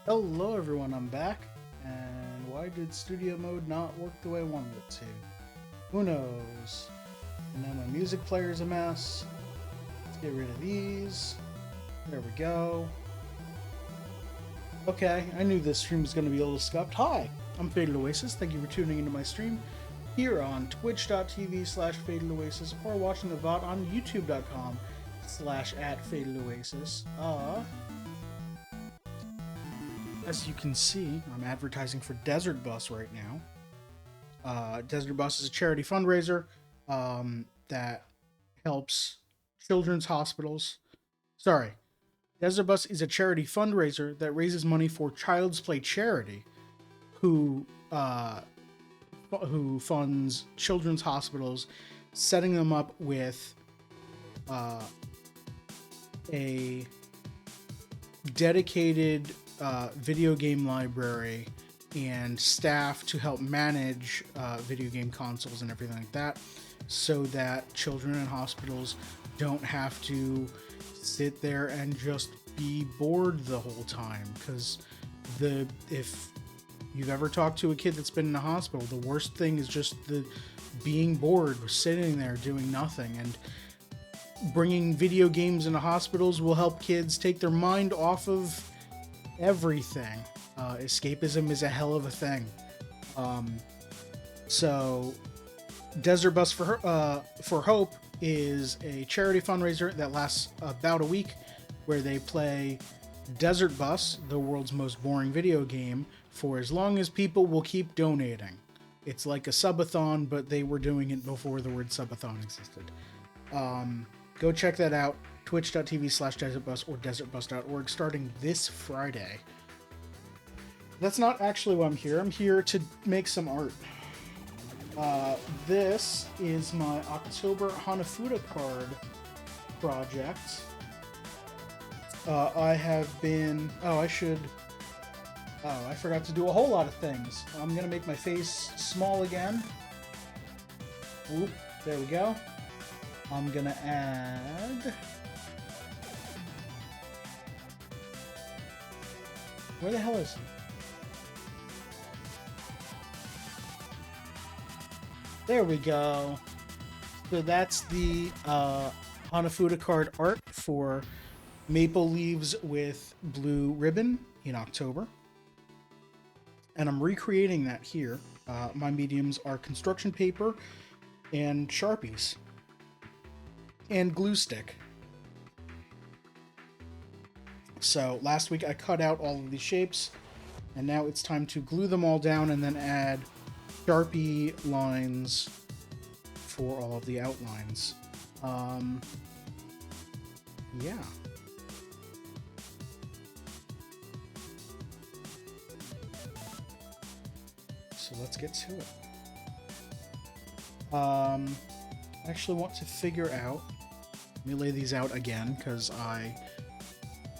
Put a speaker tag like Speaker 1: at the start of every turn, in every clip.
Speaker 1: Hello everyone, I'm back. And why did studio mode not work the way I wanted it to? Who knows? And now my music player's a mess. Let's get rid of these. There we go. Okay, I knew this stream was going to be a little scuffed. Hi, I'm Faded Oasis. Thank you for tuning into my stream here on twitch.tv/Faded Oasis or watching the VOD on youtube.com/@Faded Oasis. As you can see, I'm advertising for Desert Bus right now. Desert Bus is a charity fundraiser that helps children's hospitals. Sorry, Desert Bus is a charity fundraiser that raises money for Child's Play Charity, who funds children's hospitals, setting them up with a dedicated video game library and staff to help manage video game consoles and everything like that, so that children in hospitals don't have to sit there and just be bored the whole time. Because if you've ever talked to a kid that's been in a hospital, the worst thing is just the being bored, sitting there doing nothing. And bringing video games into hospitals will help kids take their mind off of everything. Escapism is a hell of a thing. So Desert Bus for Hope is a charity fundraiser that lasts about a week, where they play Desert Bus, the world's most boring video game, for as long as people will keep donating. It's like a subathon, but they were doing it before the word subathon existed. Go check that out. Twitch.tv/DesertBus or DesertBus.org, starting this Friday. That's not actually why I'm here. I'm here to make some art. This is my October Hanafuda card project. I have been... I forgot to do a whole lot of things. I'm going to make my face small again. Oop, there we go. I'm going to add... Where the hell is he? There we go. So that's the Hanafuda card art for Maple Leaves with Blue Ribbon in October. And I'm recreating that here. My mediums are construction paper and Sharpies. And glue stick. So last week I cut out all of these shapes, and now it's time to glue them all down and then add Sharpie lines for all of the outlines. Yeah. So let's get to it. I actually want to figure out... Let me lay these out again, because I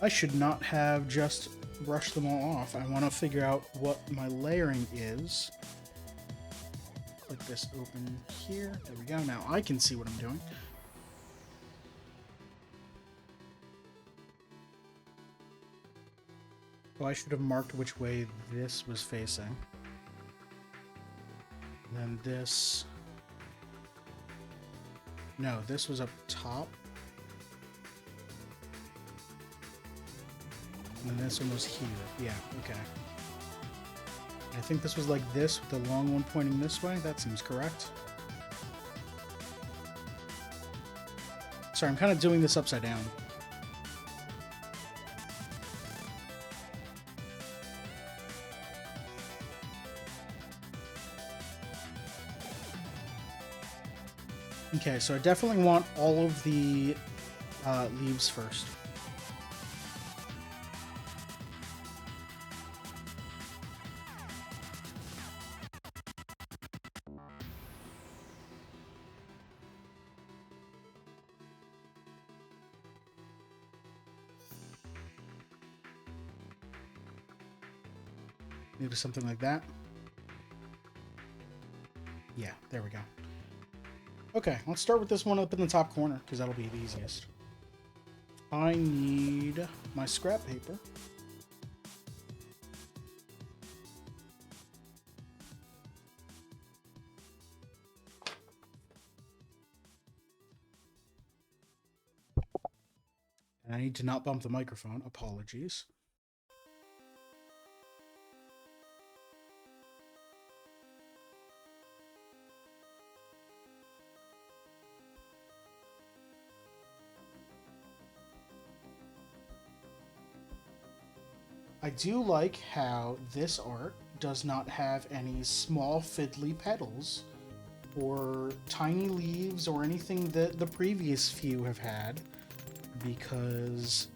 Speaker 1: should not have just brushed them all off. I want to figure out what my layering is. Click this open here. There we go. Now I can see what I'm doing. Oh, I should have marked which way this was facing. And then this... No, this was up top. And this one was here. Yeah, okay. I think this was like this, with the long one pointing this way. That seems correct. Sorry, I'm kind of doing this upside down. Okay, so I definitely want all of the leaves first. Maybe something like that. Yeah, there we go. Okay, let's start with this one up in the top corner, because that'll be the easiest. I need my scrap paper. I need to not bump the microphone. Apologies. I do like how this art does not have any small fiddly petals or tiny leaves or anything that the previous few have had, because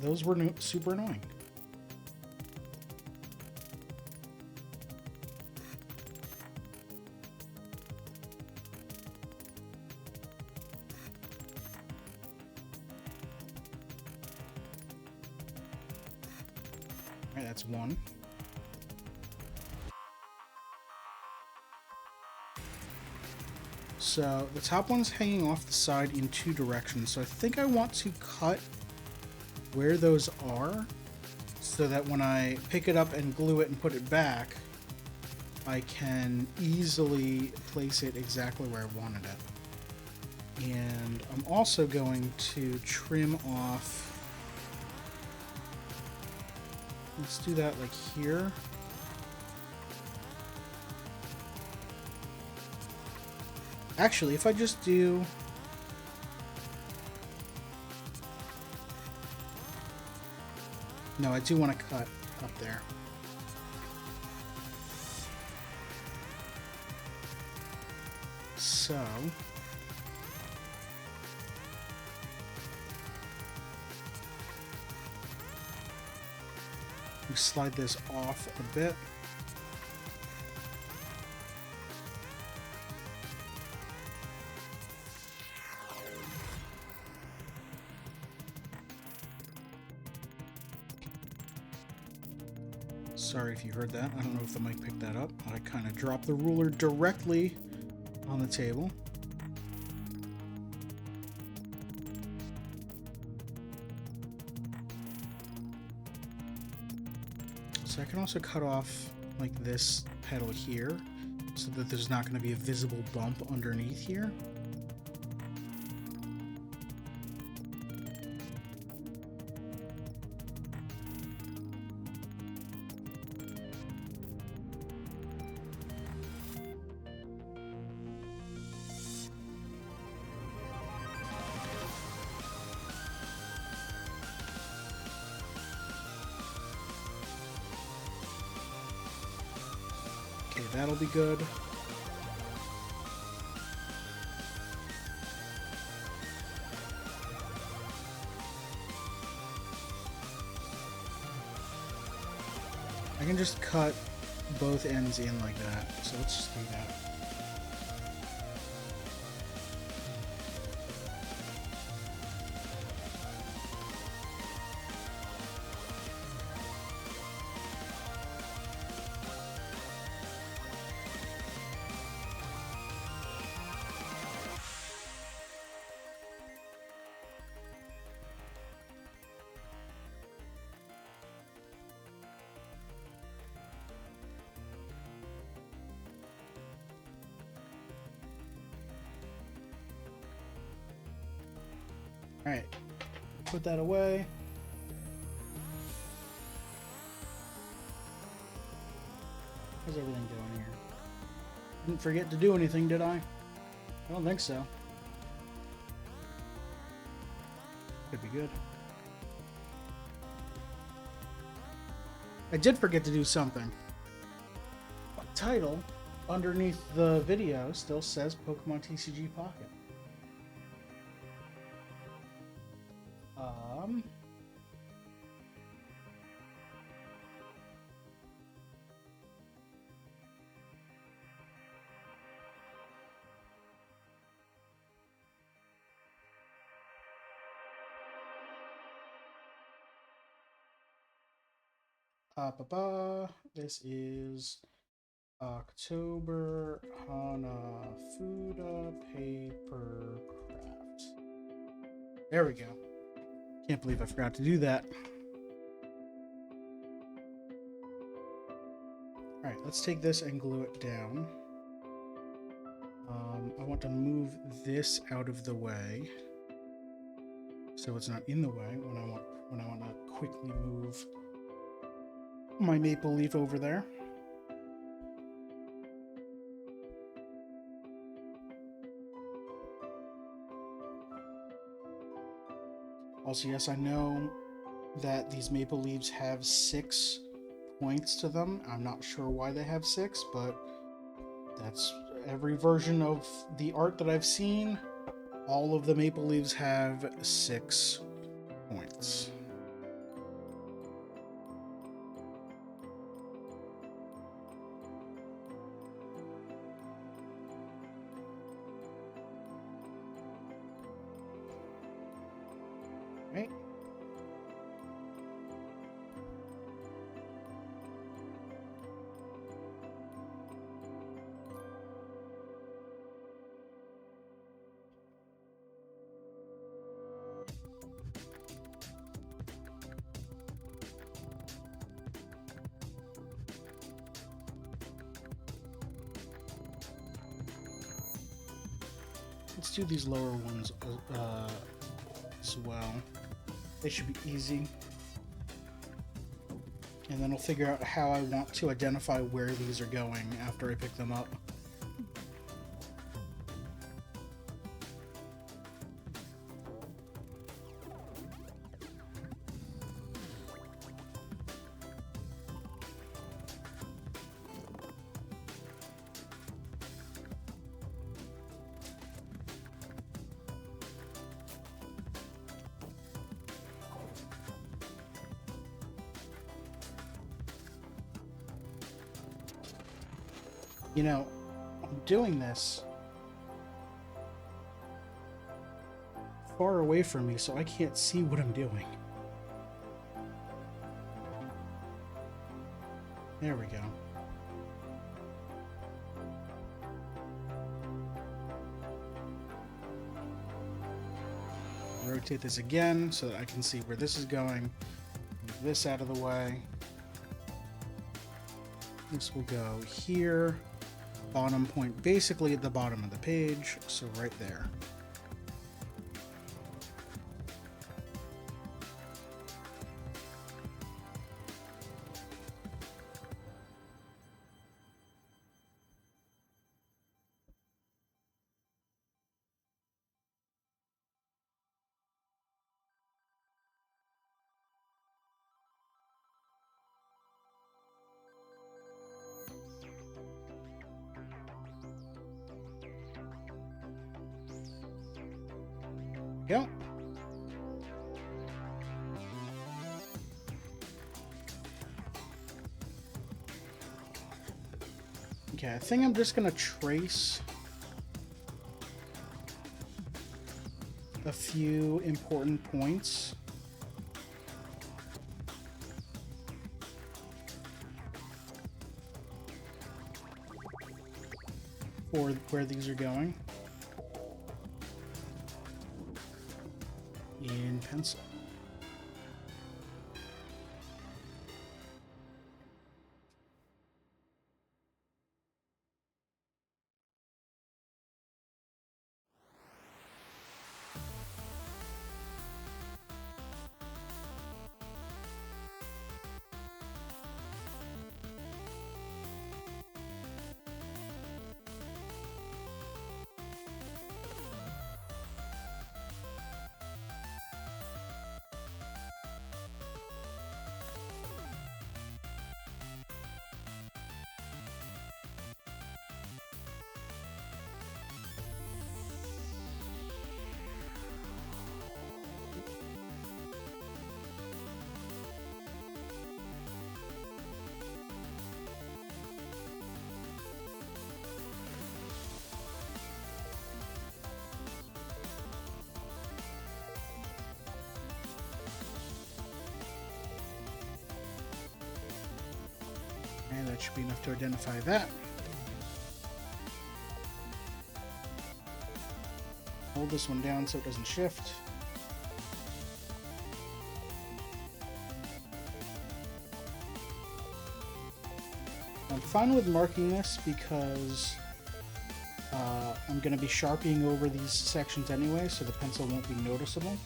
Speaker 1: those were super annoying. Alright, that's one. So the top one's hanging off the side in two directions, so I think I want to cut where those are so that when I pick it up and glue it and put it back, I can easily place it exactly where I wanted it. And I'm also going to trim off. Let's do that like here. Actually, if I just do... No, I do want to cut up there. So... we slide this off a bit. Sorry if you heard that. I don't know if the mic picked that up. I kind of dropped the ruler directly on the table. So I can also cut off like this petal here so that there's not going to be a visible bump underneath here. Okay, that'll be good. I can just cut both ends in like that, so let's just do that. Alright, put that away. How's everything going here? Didn't forget to do anything, did I? I don't think so. Could be good. I did forget to do something. My title underneath the video still says Pokemon TCG Pocket. This is October Hanafuda Paper Craft. There we go. Can't believe I forgot to do that. Alright, let's take this and glue it down. I want to move this out of the way. so it's not in the way when I want to quickly move my maple leaf over there. Also, yes, I know that these maple leaves have 6 points to them. I'm not sure why they have 6, but that's every version of the art that I've seen. All of the maple leaves have 6 points. Right? Let's do these lower ones as well. They should be easy. And then I'll figure out how I want to identify where these are going after I pick them up. You know, I'm doing this far away from me, so I can't see what I'm doing. There we go. Rotate this again so that I can see where this is going. Move this out of the way. This will go here. Bottom point basically at the bottom of the page, so right there. Go. Okay, I think I'm just gonna trace a few important points. For where these are going. In pencil. And that should be enough to identify that. Hold this one down so it doesn't shift. I'm fine with marking this because I'm going to be sharpening over these sections anyway, so the pencil won't be noticeable.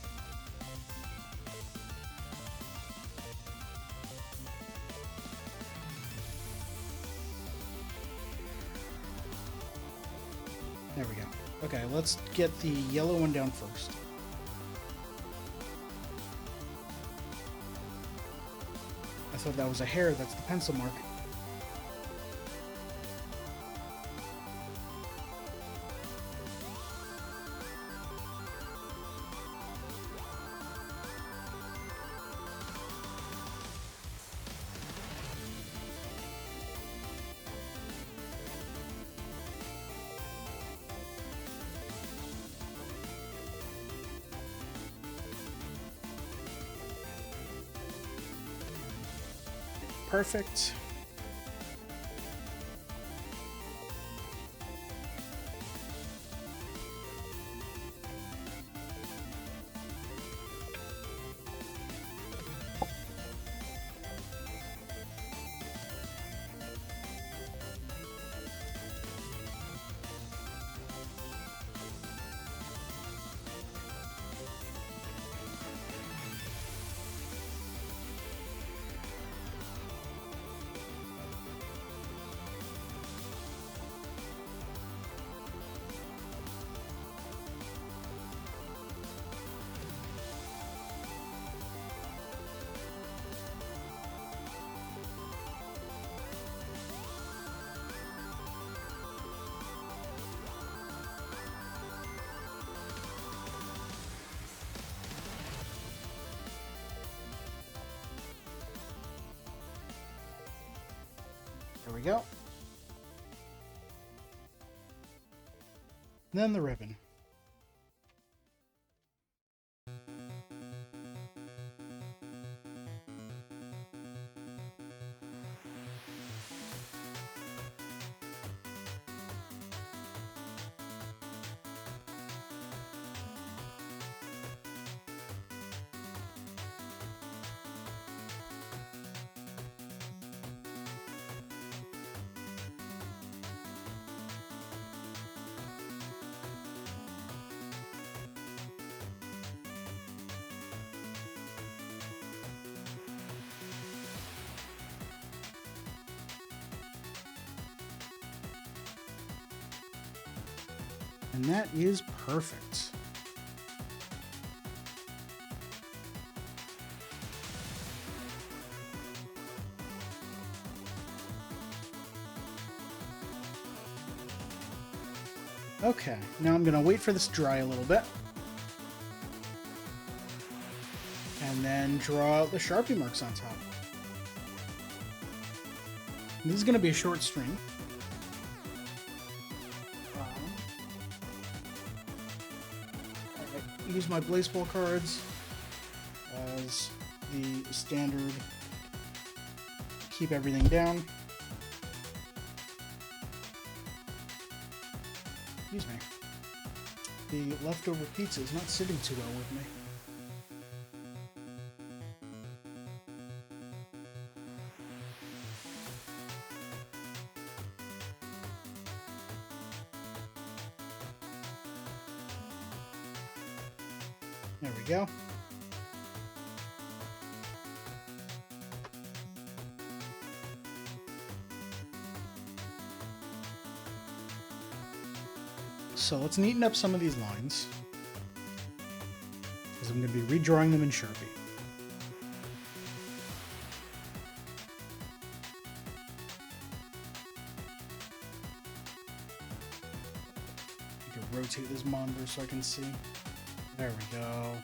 Speaker 1: let's get the yellow one down first. I thought that was a hair. That's the pencil mark. Perfect. There we go. And then the ribbon. And that is perfect. Okay, now I'm gonna wait for this to dry a little bit. And then draw out the Sharpie marks on top. This is gonna be a short string. Use my baseball cards as the standard. Keep everything down. Excuse me. The leftover pizza is not sitting too well with me. There we go. So let's neaten up some of these lines, because I'm going to be redrawing them in Sharpie. You can rotate this monitor so I can see. There we go.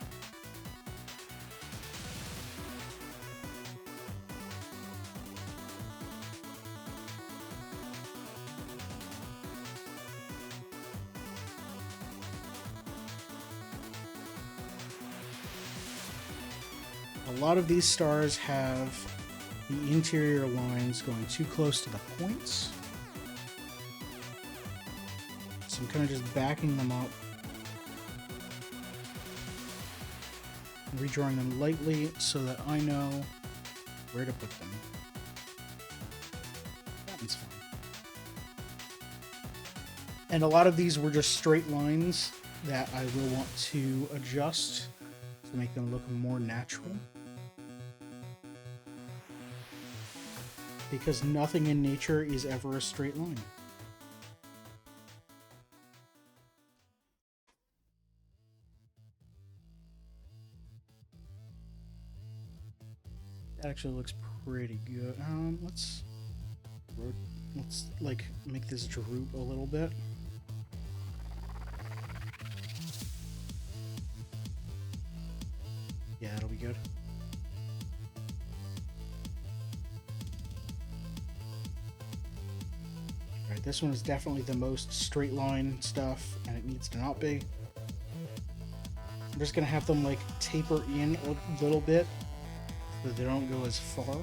Speaker 1: A lot of these stars have the interior lines going too close to the points. So I'm kind of just backing them up. Redrawing them lightly so that I know where to put them. That one's fine. And a lot of these were just straight lines that I will want to adjust to make them look more natural. Because nothing in nature is ever a straight line. That actually looks pretty good. Let's like make this droop a little bit. Yeah, that'll be good. Alright, this one is definitely the most straight line stuff, and it needs to not be. I'm just gonna have them like taper in a little bit so they don't go as far.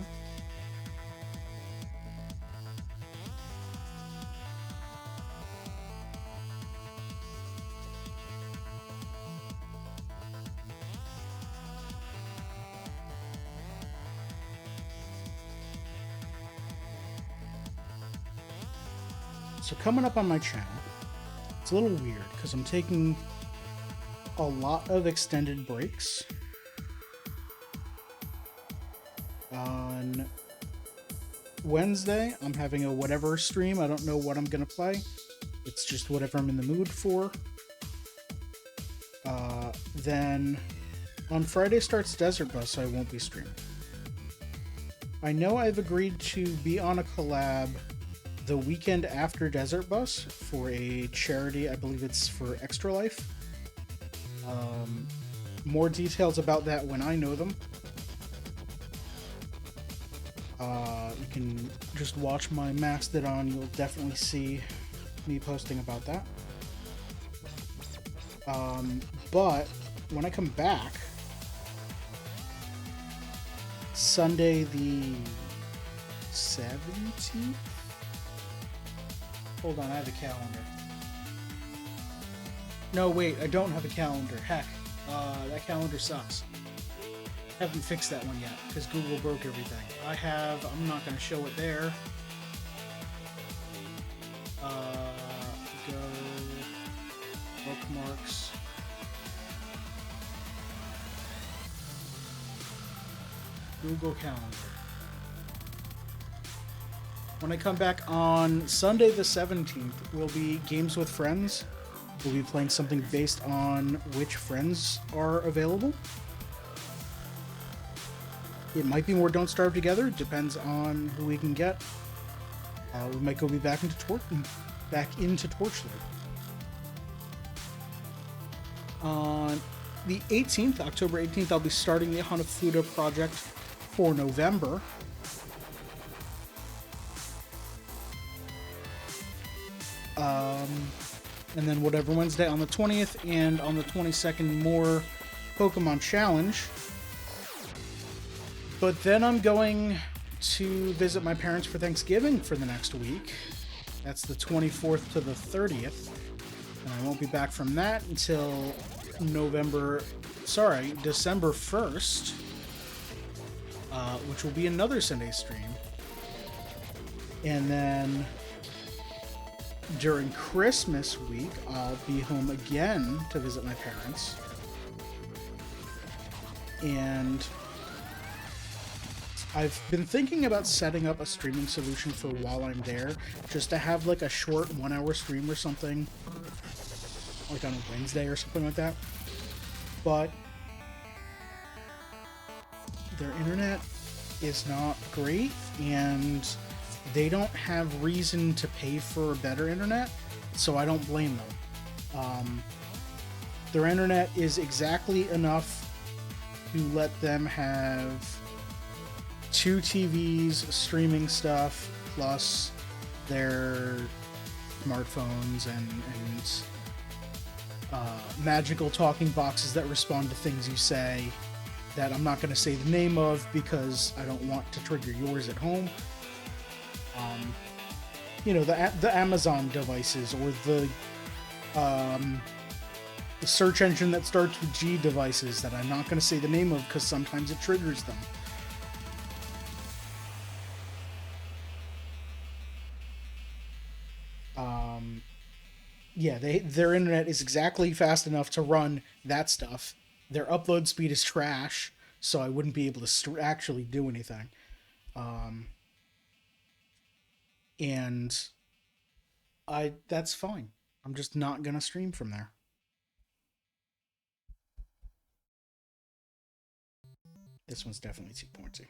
Speaker 1: So coming up on my channel, it's a little weird because I'm taking a lot of extended breaks. On Wednesday, I'm having a whatever stream. I don't know what I'm going to play. It's just whatever I'm in the mood for. Then on Friday starts Desert Bus, so I won't be streaming. I know I've agreed to be on a collab the weekend after Desert Bus for a charity. I believe it's for Extra Life. More details about that when I know them. You can just watch my Mastodon. You'll definitely see me posting about that. But when I come back, Sunday the 17th? Hold on, I have a calendar. No, wait, I don't have a calendar. Heck, that calendar sucks. Haven't fixed that one yet, because Google broke everything. I'm not going to show it there. Go, bookmarks. Google Calendar. When I come back on Sunday the 17th, will be Games with Friends. We'll be playing something based on which friends are available. It might be more Don't Starve Together. It depends on who we can get. We might go back into Torchlight. On the 18th, October 18th, I'll be starting the Hanafuda project for November. And then whatever Wednesday on the 20th, and on the 22nd, more Pokemon Challenge. But then I'm going to visit my parents for Thanksgiving for the next week. That's the 24th to the 30th. And I won't be back from that until December 1st, which will be another Sunday stream. And then during Christmas week, I'll be home again to visit my parents. And I've been thinking about setting up a streaming solution for while I'm there, just to have like a short 1-hour stream or something, like on a Wednesday or something like that. But their internet is not great, and they don't have reason to pay for better internet, so I don't blame them. Their internet is exactly enough to let them have 2 TVs streaming stuff, plus their smartphones and magical talking boxes that respond to things you say, that I'm not going to say the name of because I don't want to trigger yours at home. The Amazon devices, or the search engine that starts with G devices that I'm not going to say the name of because sometimes it triggers them. Their internet is exactly fast enough to run that stuff. Their upload speed is trash, so I wouldn't be able to actually do anything. And that's fine. I'm just not gonna stream from there. This one's definitely too pointy.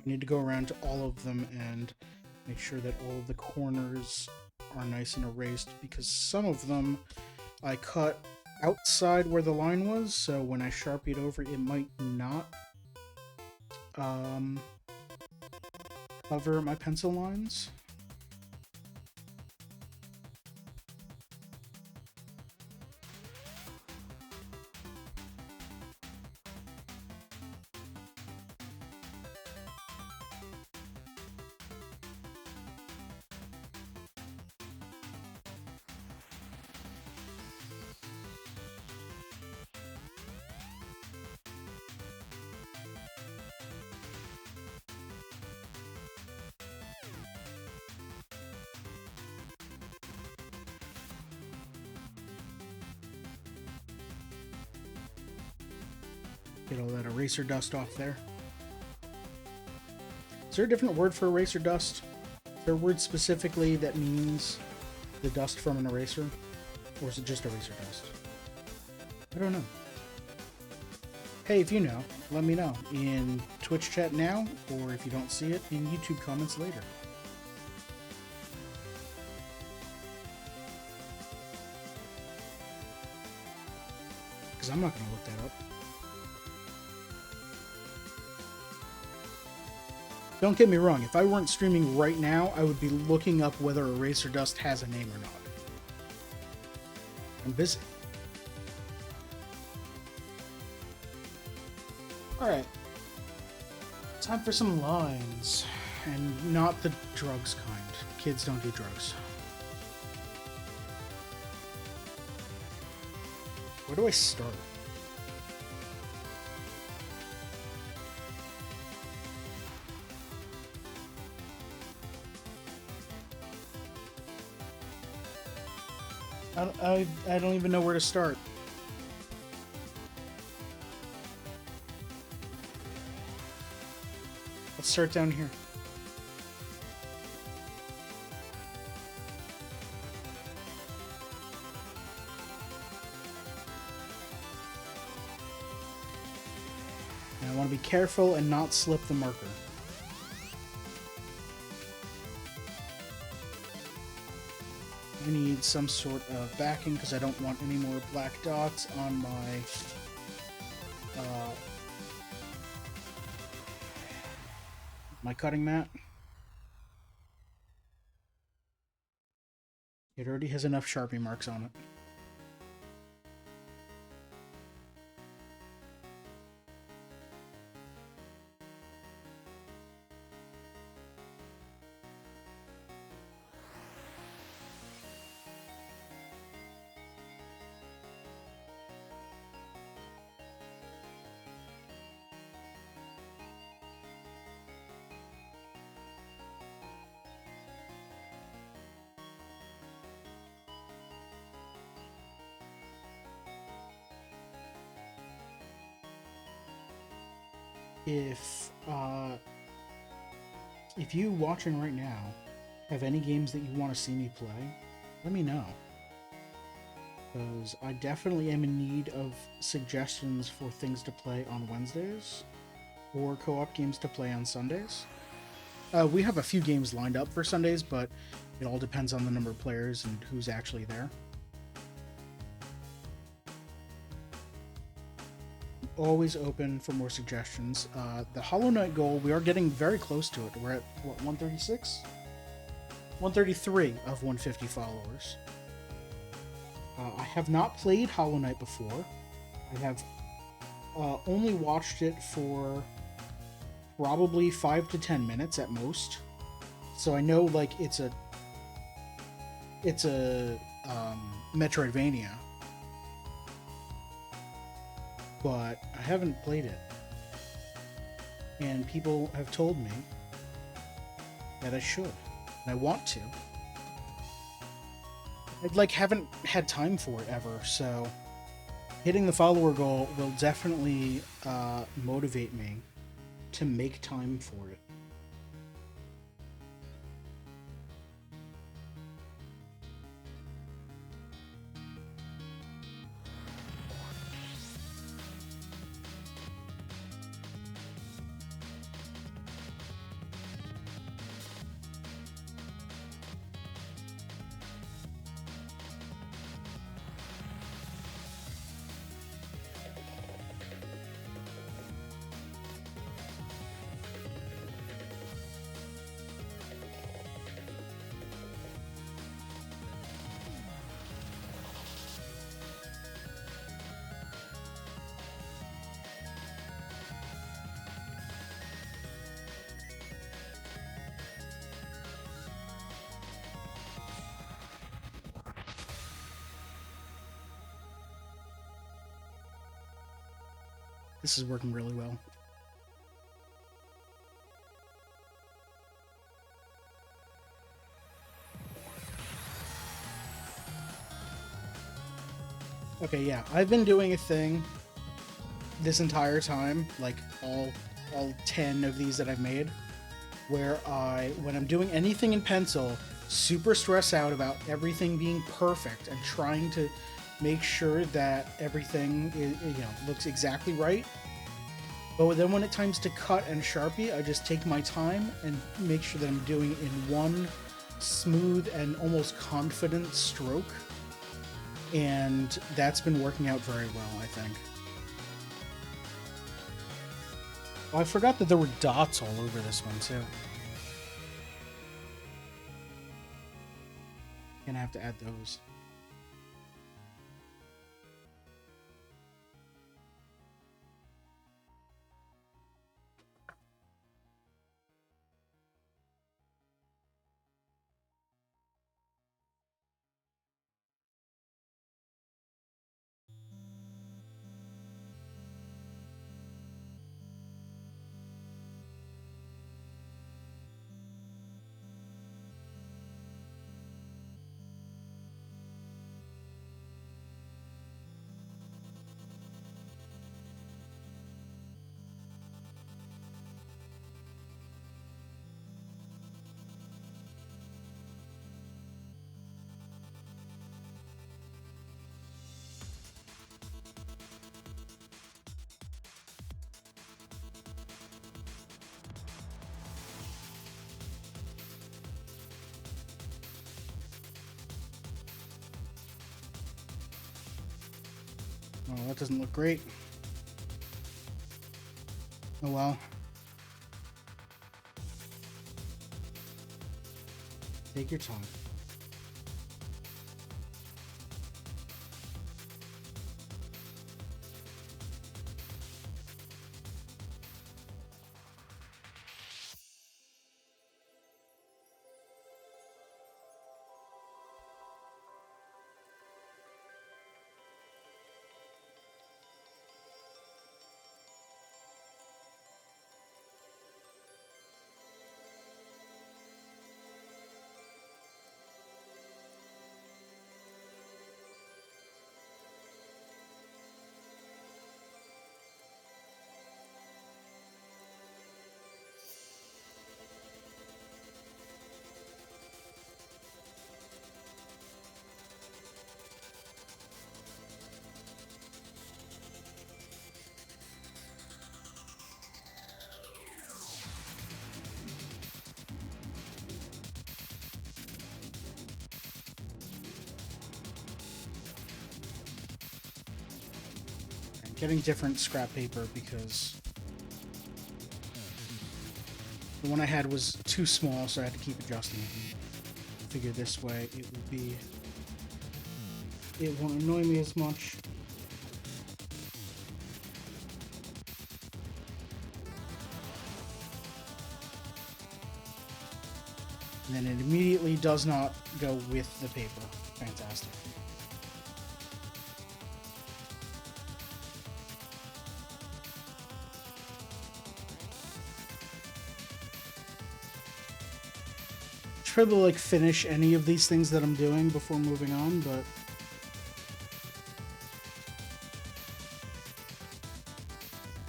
Speaker 1: I need to go around to all of them and make sure that all of the corners are nice and erased, because some of them I cut outside where the line was, so when I Sharpie it over, it might not cover my pencil lines. Get all that eraser dust off there. Is there a different word for eraser dust? Is there a word specifically that means the dust from an eraser? Or is it just eraser dust? I don't know. Hey, if you know, let me know in Twitch chat now, or if you don't see it, in YouTube comments later. Because I'm not going to look that up. Don't get me wrong, if I weren't streaming right now, I would be looking up whether eraser dust has a name or not. I'm busy. Alright. Time for some lines. And not the drugs kind. Kids don't do drugs. Where do I start? I don't even know where to start. Let's start down here. And I want to be careful and not slip the marker. I need some sort of backing because I don't want any more black dots on my cutting mat. It already has enough Sharpie marks on it. If you watching right now have any games that you want to see me play, let me know. Because I definitely am in need of suggestions for things to play on Wednesdays or co-op games to play on Sundays. We have a few games lined up for Sundays, but it all depends on the number of players and who's actually there. Always open for more suggestions. The Hollow Knight goal, we are getting very close to it. We're at, what, 136? 133 of 150 followers. I have not played Hollow Knight before. I have only watched it for probably 5 to 10 minutes at most. So I know, like, it's a Metroidvania. But I haven't played it. And people have told me that I should. And I want to. I haven't had time for it ever, so hitting the follower goal will definitely motivate me to make time for it. This is working really well. Okay, yeah, I've been doing a thing this entire time, like all 10 of these that I've made, where when I'm doing anything in pencil, super stress out about everything being perfect and trying to make sure that everything looks exactly right. But then when it comes to cut and Sharpie, I just take my time and make sure that I'm doing it in one smooth and almost confident stroke. And that's been working out very well, I think. Oh, I forgot that there were dots all over this one, too. Gonna have to add those. Oh, that doesn't look great. Oh well. Take your time. Getting different scrap paper because the one I had was too small, so I had to keep adjusting it. And figure this way it won't annoy me as much. And then it immediately does not go with the paper. Fantastic. Try to like finish any of these things that I'm doing before moving on, but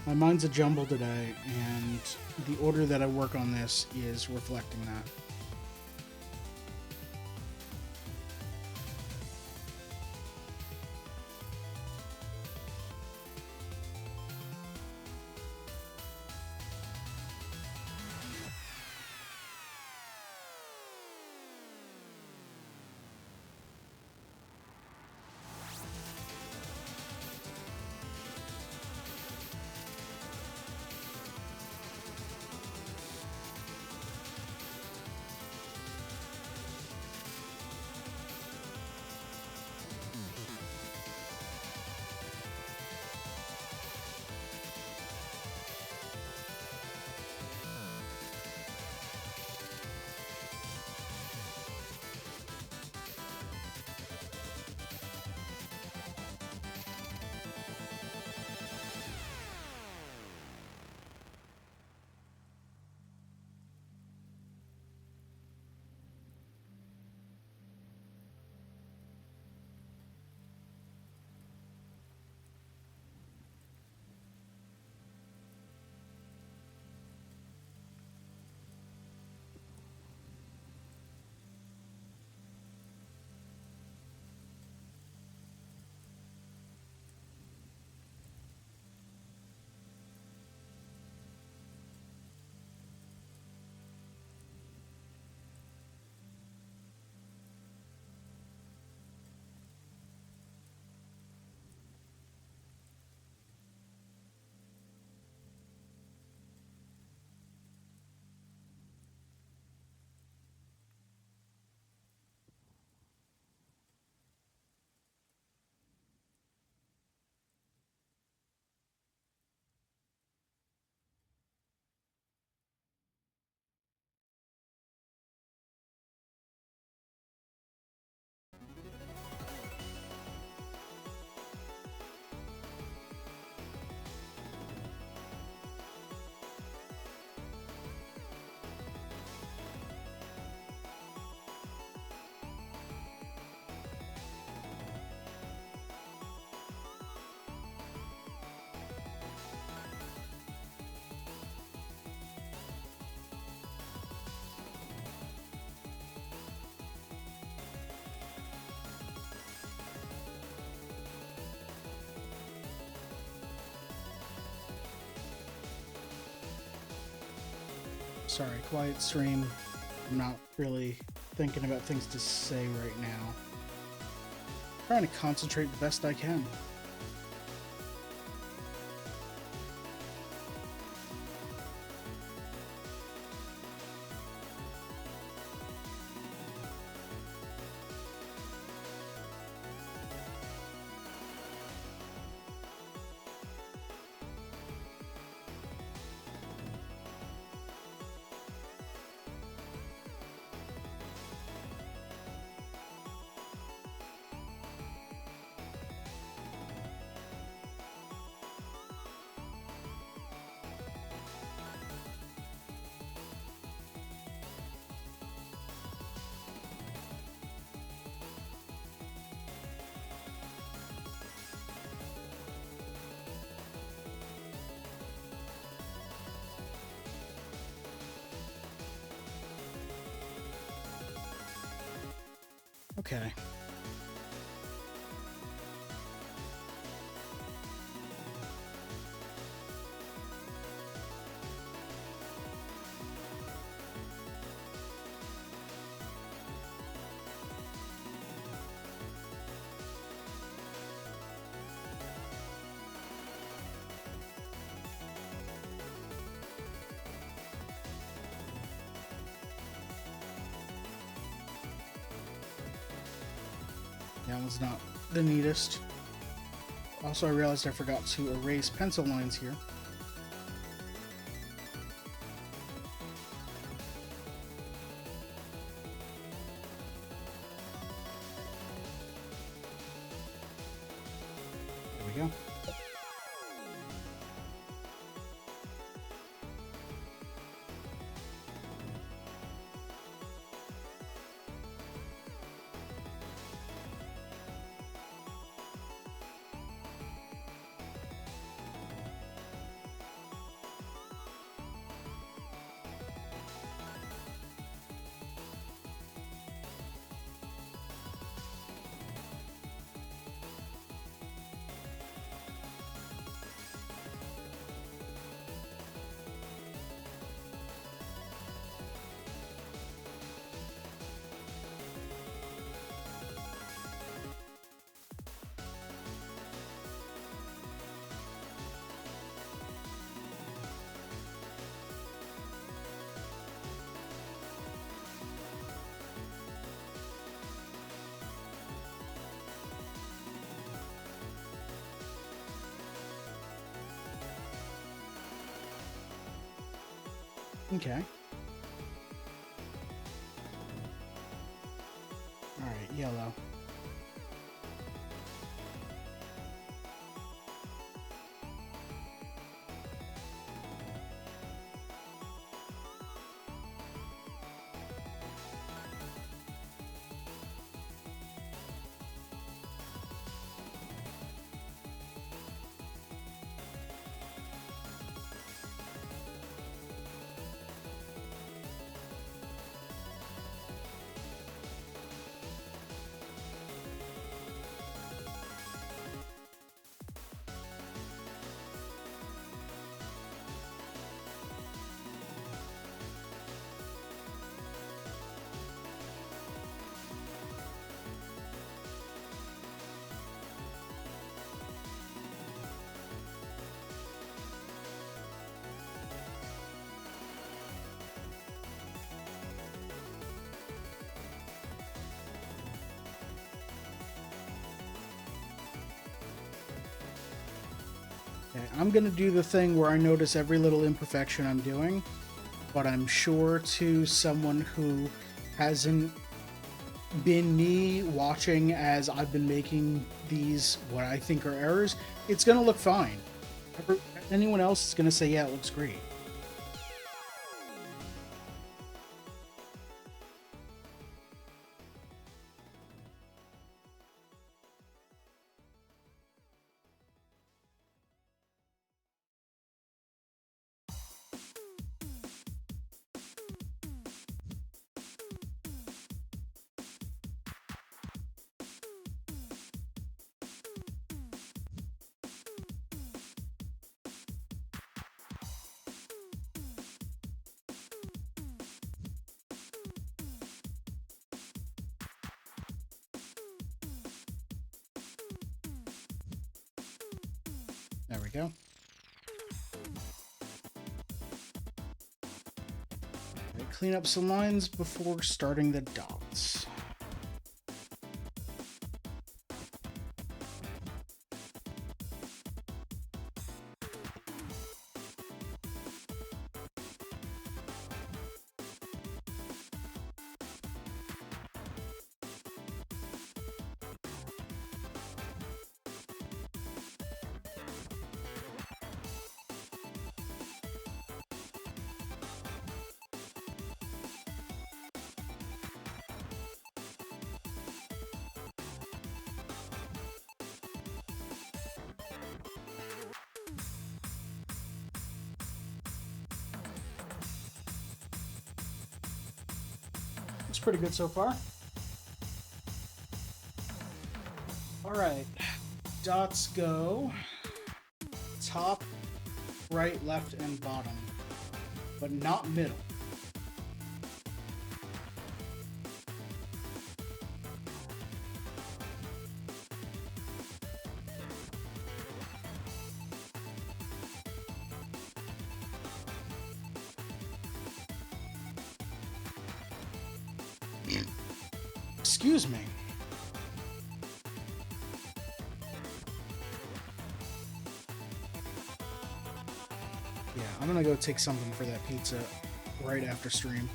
Speaker 1: my mind's a jumble today, and the order that I work on this is reflecting that. sorry, quiet stream. I'm not really thinking about things to say right now. Trying to concentrate the best I can. Okay. That one's not the neatest. Also, I realized I forgot to erase pencil lines here. There we go. Okay. Alright, yellow. Okay, I'm gonna do the thing where I notice every little imperfection I'm doing, but I'm sure to someone who hasn't been me watching as I've been making these what I think are errors, it's gonna look fine. Anyone else is gonna say, yeah, it looks great. There we go. Okay, clean up some lines before starting the dots. It's pretty good so far. All right, dots go top, right, left, and bottom, but not middle. Excuse me. Yeah, I'm gonna go take something for that pizza right after stream.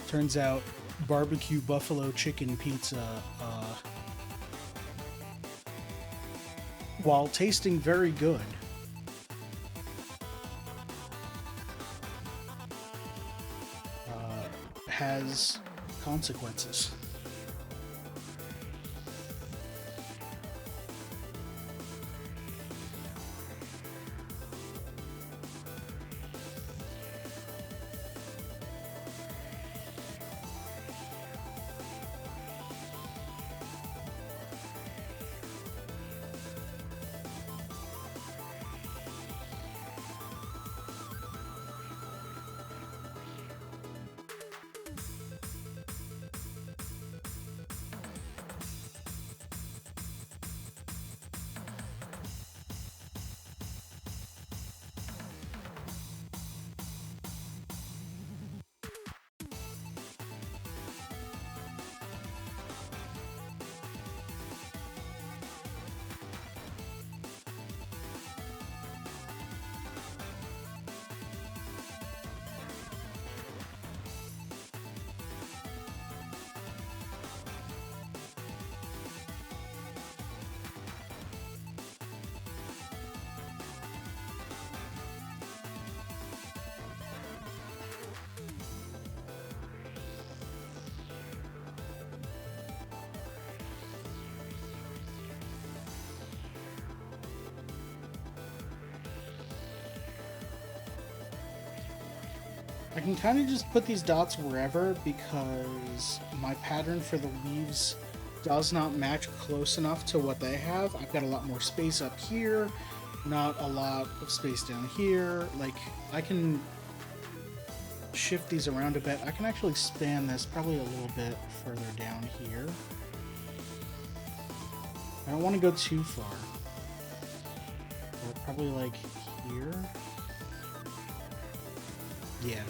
Speaker 1: Turns out barbecue buffalo chicken pizza, while tasting very good, has consequences. I can kind of just put these dots wherever because my pattern for the leaves does not match close enough to what they have. I've got a lot more space up here, not a lot of space down here. Like, I can shift these around a bit. I can actually span this probably a little bit further down here. I don't want to go too far. Or probably like here. Yeah.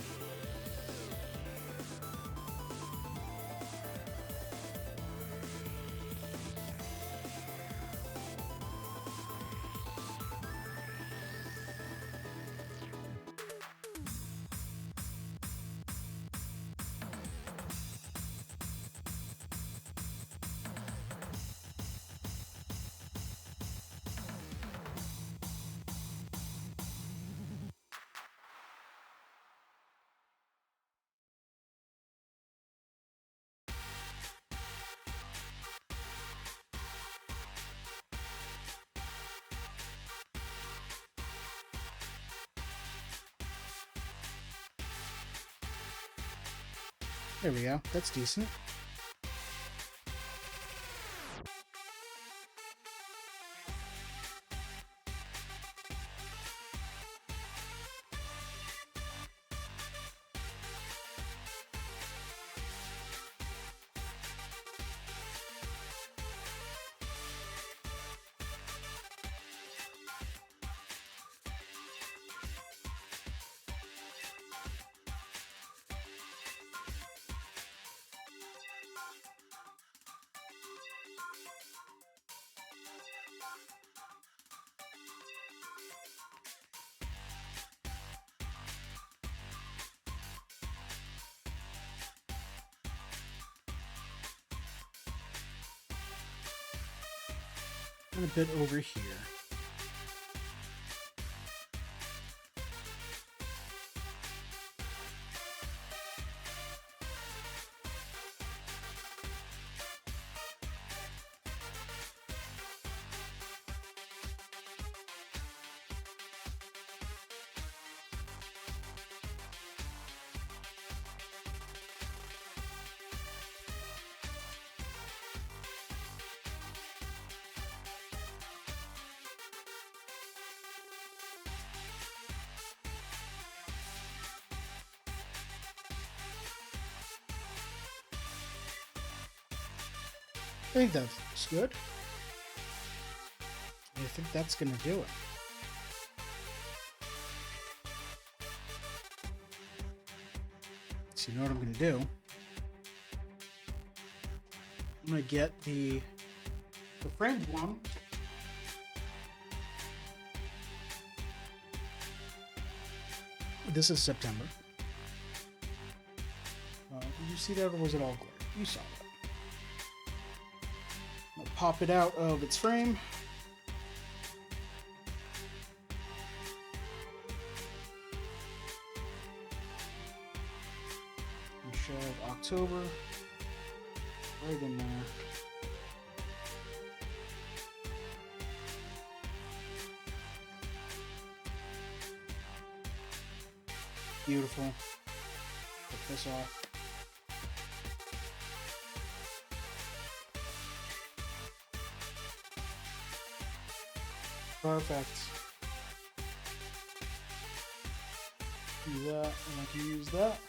Speaker 1: There we go. That's decent. and a bit over here. I think that's good. I think that's going to do it. So you know what I'm going to do? I'm going to get the framed one. This is September. Did you see that, or was it all glare? You saw that. I'll pop it out of its frame. And shove October right in there. Beautiful. Put this off. Perfect. Do that, and I can use that.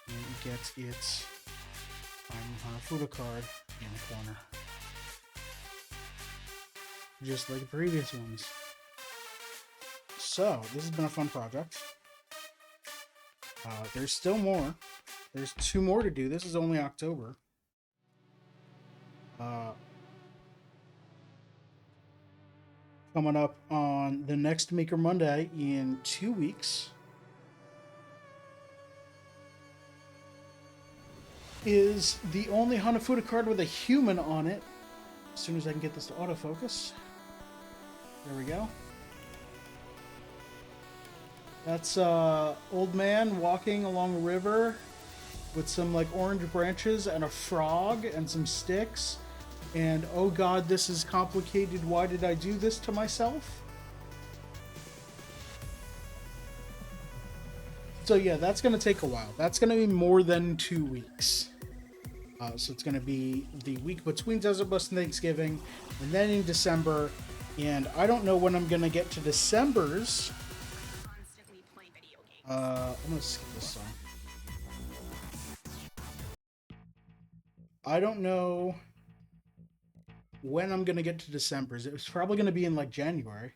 Speaker 1: And it gets its Hanafuda card in the corner. Just like the previous ones. So, this has been a fun project. There's still more. There's 2 more to do. This is only October. Coming up on the next Maker Monday in 2 weeks is the only Hanafuda card with a human on it. As soon as I can get this to autofocus. There we go. That's old man walking along a river with some like orange branches and a frog and some sticks. And oh god, this is complicated. Why did I do this to myself? So yeah, that's going to take a while. That's going to be more than 2 weeks. So it's going to be the week between Desert Bus and Thanksgiving, and then in December. And I don't know when I'm going to get to December's. I'm going to skip this song. I don't know when I'm going to get to December's. It's probably going to be in like January.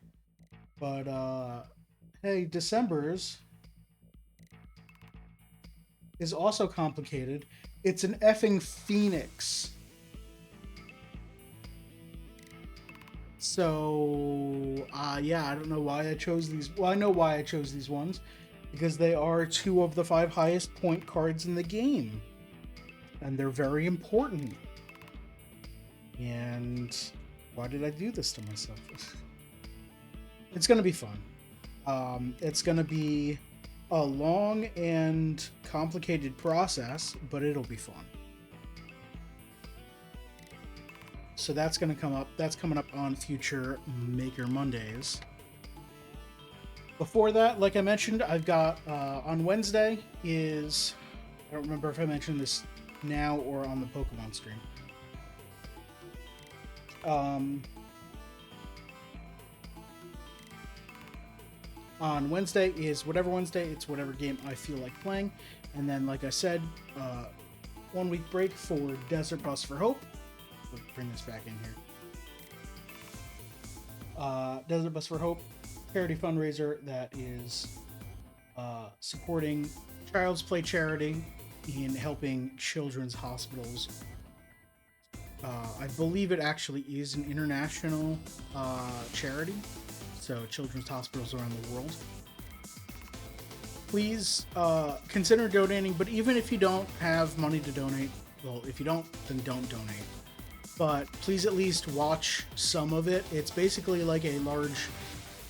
Speaker 1: But, hey, December's is also complicated. It's an effing phoenix. So, yeah, I don't know why I chose these. Well, I know why I chose these ones. Because they are 2 of the 5 highest point cards in the game. And they're very important. And why did I do this to myself? It's going to be fun. It's going to be a long and complicated process, but it'll be fun. So that's going to come up. That's coming up on future Maker Mondays. Before that, like I mentioned, I've got on Wednesday is, I don't remember if I mentioned this now or on the Pokemon stream. On Wednesday is whatever Wednesday, it's whatever game I feel like playing. And then, like I said, 1 week break for Desert Bus for Hope. Let's bring this back in here. Desert Bus for Hope, charity fundraiser that is supporting Child's Play charity in helping children's hospitals. I believe it actually is an international charity, so children's hospitals around the world. Please consider donating, but even if you don't have money to donate, well, if you don't, then don't donate. but please at least watch some of it. It's basically like a large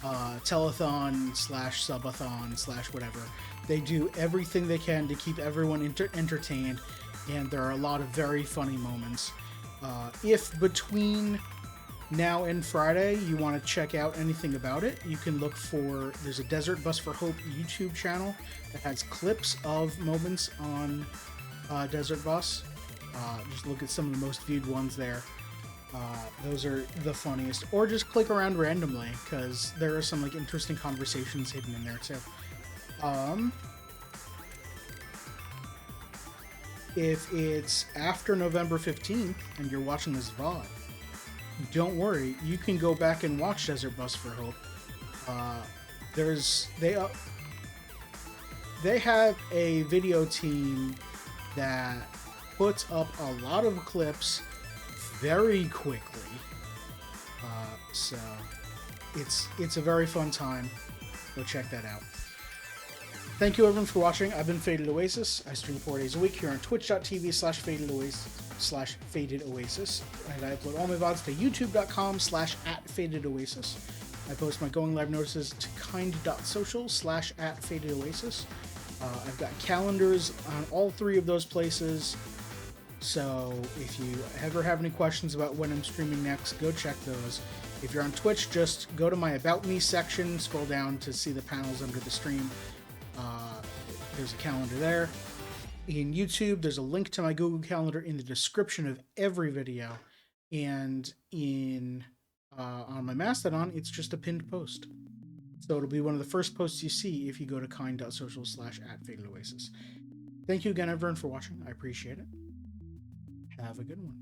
Speaker 1: telethon slash subathon slash whatever. They do everything they can to keep everyone entertained, and there are a lot of very funny moments. If between now and Friday you want to check out anything about it, you can look for, there's a Desert Bus for Hope YouTube channel that has clips of moments on Desert Bus. Just look at some of the most viewed ones there. Those are the funniest. Or just click around randomly, because there are some like interesting conversations hidden in there too. If it's after November 15th and you're watching this VOD, don't worry, you can go back and watch Desert Bus for Hope. They have a video team that puts up a lot of clips very quickly. So it's a very fun time. Go check that out. Thank you everyone for watching. I've been Faded Oasis. I stream 4 days a week here on twitch.tv/Faded Oasis, and I upload all my VODs to youtube.com/@Faded Oasis. I post my going live notices to kind.social/@Faded Oasis. I've got calendars on all 3 of those places. So if you ever have any questions about when I'm streaming next, go check those. If you're on Twitch, just go to my About Me section, scroll down to see the panels under the stream. There's a calendar there. In YouTube, there's a link to my Google Calendar in the description of every video. And on my Mastodon, it's just a pinned post. So it'll be one of the first posts you see if you go to kind.social/@Faded Oasis. Thank you again, everyone, for watching. I appreciate it. Have a good one.